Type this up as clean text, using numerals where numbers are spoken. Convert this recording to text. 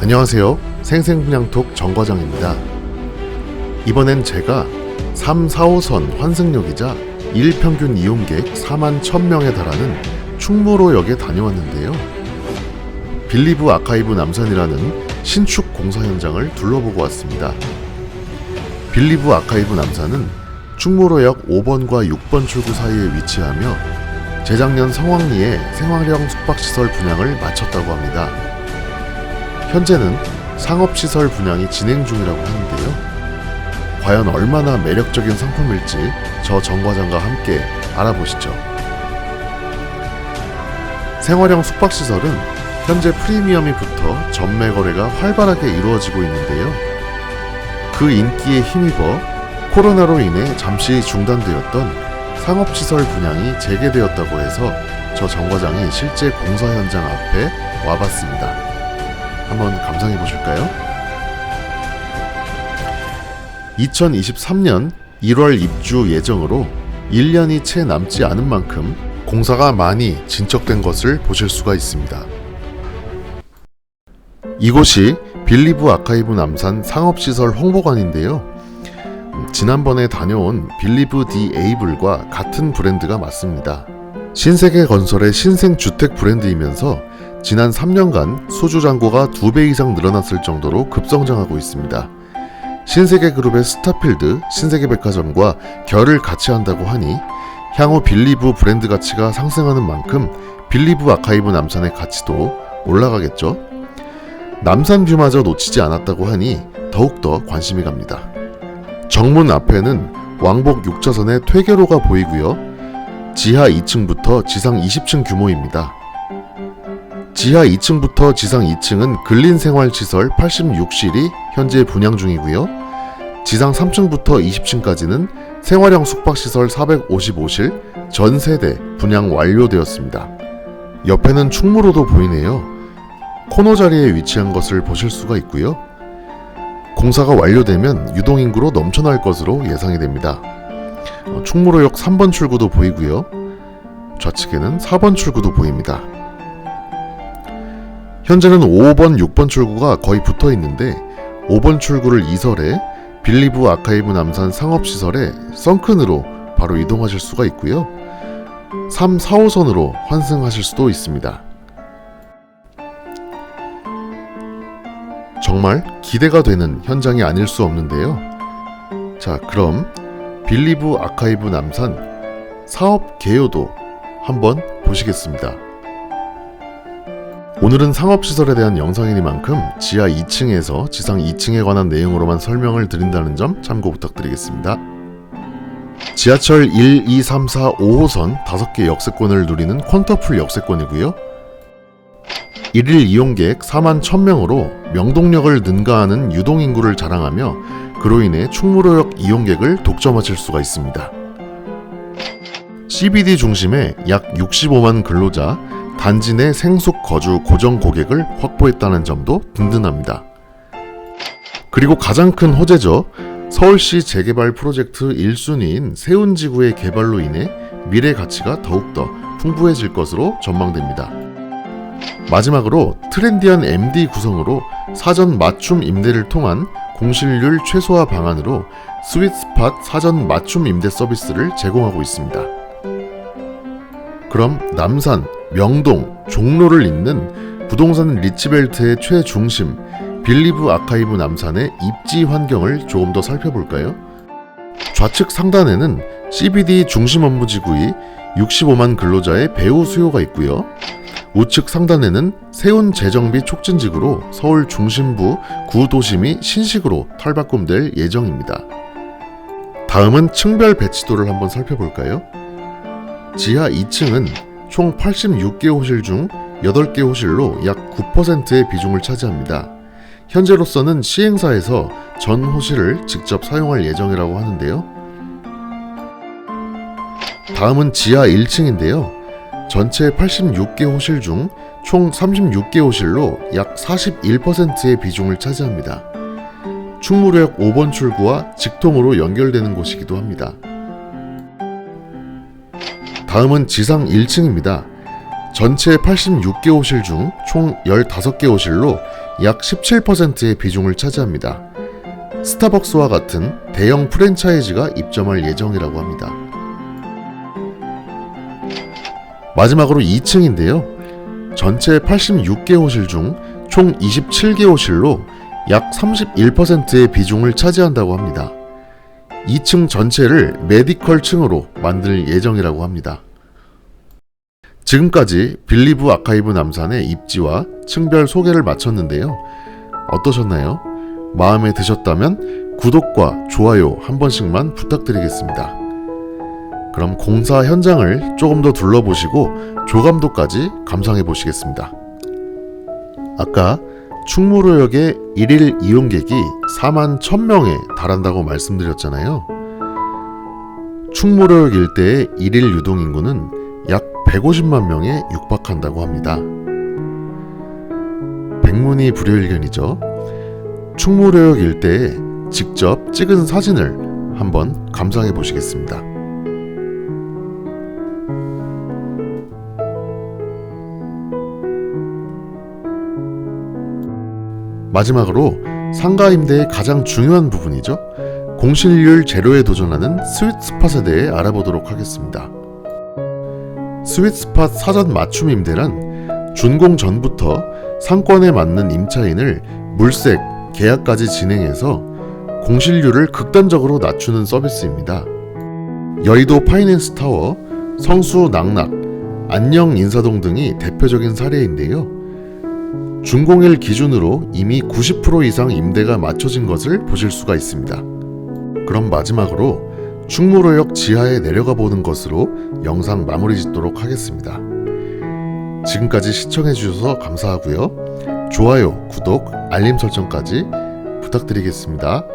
안녕하세요. 생생분양톡 정과장입니다. 이번엔 제가 3, 4호선 환승역이자 일평균 이용객 4만 1000명에 달하는 충무로역에 다녀왔는데요. 빌리브 아카이브 남산이라는 신축 공사 현장을 둘러보고 왔습니다. 빌리브 아카이브 남산은 충무로역 5번과 6번 출구 사이에 위치하며 재작년 성황리에 생활형 숙박시설 분양을 마쳤다고 합니다. 현재는 상업시설 분양이 진행 중이라고 하는데요. 과연 얼마나 매력적인 상품일지 저 정과장과 함께 알아보시죠. 생활형 숙박시설은 현재 프리미엄이 붙어 전매 거래가 활발하게 이루어지고 있는데요. 그 인기에 힘입어 코로나로 인해 잠시 중단되었던 상업시설 분양이 재개되었다고 해서 저 정과장이 실제 공사 현장 앞에 와봤습니다. 한번 감상해 보실까요? 2023년 1월 입주 예정으로 1년이 채 남지 않은 만큼 공사가 많이 진척된 것을 보실 수가 있습니다. 이곳이 빌리브 아카이브 남산 상업시설 홍보관인데요. 지난번에 다녀온 빌리브 디 에이블과 같은 브랜드가 맞습니다. 신세계건설의 신생주택 브랜드이면서 지난 3년간 수주잔고가 2배 이상 늘어났을 정도로 급성장하고 있습니다. 신세계그룹의 스타필드, 신세계백화점과 결을 같이 한다고 하니 향후 빌리브 브랜드 가치가 상승하는 만큼 빌리브 아카이브 남산의 가치도 올라가겠죠. 남산뷰마저 놓치지 않았다고 하니 더욱더 관심이 갑니다. 정문 앞에는 왕복 6차선의 퇴계로가 보이고요. 지하 2층부터 지상 20층 규모입니다. 지하 2층부터 지상 2층은 근린생활시설 86실이 현재 분양 중이고요. 지상 3층부터 20층까지는 생활형 숙박시설 455실 전세대 분양 완료되었습니다. 옆에는 충무로도 보이네요. 코너 자리에 위치한 것을 보실 수가 있고요. 공사가 완료되면 유동인구로 넘쳐날 것으로 예상이 됩니다. 충무로역 3번 출구도 보이고요. 좌측에는 4번 출구도 보입니다. 현재는 5번, 6번 출구가 거의 붙어 있는데 5번 출구를 이설해 빌리브 아카이브 남산 상업시설에 썬큰으로 바로 이동하실 수가 있고요. 3, 4호선으로 환승하실 수도 있습니다. 정말 기대가 되는 현장이 아닐 수 없는데요. 자, 그럼 빌리브 아카이브 남산 사업 개요도 한번 보시겠습니다. 오늘은 상업시설에 대한 영상이니만큼 지하 2층에서 지상 2층에 관한 내용으로만 설명을 드린다는 점 참고 부탁드리겠습니다. 지하철 1, 2, 3, 4, 5호선 5개 역세권을 누리는 퀀터풀 역세권이고요. 1일 이용객 4만 1000명으로 명동역을 능가하는 유동인구를 자랑하며 그로 인해 충무로역 이용객을 독점하실 수가 있습니다. CBD 중심에 약 65만 근로자, 단지 내 생숙 거주 고정 고객을 확보했다는 점도 든든합니다. 그리고 가장 큰 호재죠. 서울시 재개발 프로젝트 1순위인 세운지구의 개발로 인해 미래 가치가 더욱더 풍부해질 것으로 전망됩니다. 마지막으로 트렌디한 MD 구성으로 사전 맞춤 임대를 통한 공실률 최소화 방안으로 스윗스팟 사전 맞춤 임대 서비스를 제공하고 있습니다. 그럼 남산, 명동, 종로를 잇는 부동산 리치벨트의 최중심 빌리브 아카이브 남산의 입지 환경을 조금 더 살펴볼까요? 좌측 상단에는 CBD 중심 업무지구의 65만 근로자의 배후 수요가 있고요. 우측 상단에는 세운 재정비 촉진지구로 서울 중심부 구도심이 신식으로 탈바꿈될 예정입니다. 다음은 층별 배치도를 한번 살펴볼까요? 지하 2층은 총 86개 호실 중 8개 호실로 약 9%의 비중을 차지합니다. 현재로서는 시행사에서 전 호실을 직접 사용할 예정이라고 하는데요. 다음은 지하 1층인데요. 전체 86개 호실 중 총 36개 호실로 약 41%의 비중을 차지합니다. 충무로역 5번 출구와 직통으로 연결되는 곳이기도 합니다. 다음은 지상 1층입니다. 전체 86개 호실 중 총 15개 호실로 약 17%의 비중을 차지합니다. 스타벅스와 같은 대형 프랜차이즈가 입점할 예정이라고 합니다. 마지막으로 2층인데요. 전체 86개 호실 중 총 27개 호실로 약 31%의 비중을 차지한다고 합니다. 2층 전체를 메디컬 층으로 만들 예정이라고 합니다. 지금까지 빌리브 아카이브 남산의 입지와 층별 소개를 마쳤는데요. 어떠셨나요? 마음에 드셨다면 구독과 좋아요 한 번씩만 부탁드리겠습니다. 그럼 공사 현장을 조금 더 둘러보시고 조감도까지 감상해 보시겠습니다. 아까 충무로역의 1일 이용객이 4만 1000명에 달한다고 말씀드렸잖아요. 충무로역 일대의 1일 유동인구는 약 150만 명에 육박한다고 합니다. 백문이 불여일견이죠. 충무로역 일대에 직접 찍은 사진을 한번 감상해 보시겠습니다. 마지막으로 상가 임대의 가장 중요한 부분이죠. 공실률 제로에 도전하는 스윗스팟에 대해 알아보도록 하겠습니다. 스윗스팟 사전 맞춤 임대란 준공 전부터 상권에 맞는 임차인을 물색, 계약까지 진행해서 공실률을 극단적으로 낮추는 서비스입니다. 여의도 파이낸스 타워, 성수 낙낙, 안녕 인사동 등이 대표적인 사례인데요. 준공일 기준으로 이미 90% 이상 임대가 맞춰진 것을 보실 수가 있습니다. 그럼 마지막으로 충무로역 지하에 내려가 보는 것으로 영상 마무리 짓도록 하겠습니다. 지금까지 시청해 주셔서 감사하고요. 좋아요, 구독, 알림 설정까지 부탁드리겠습니다.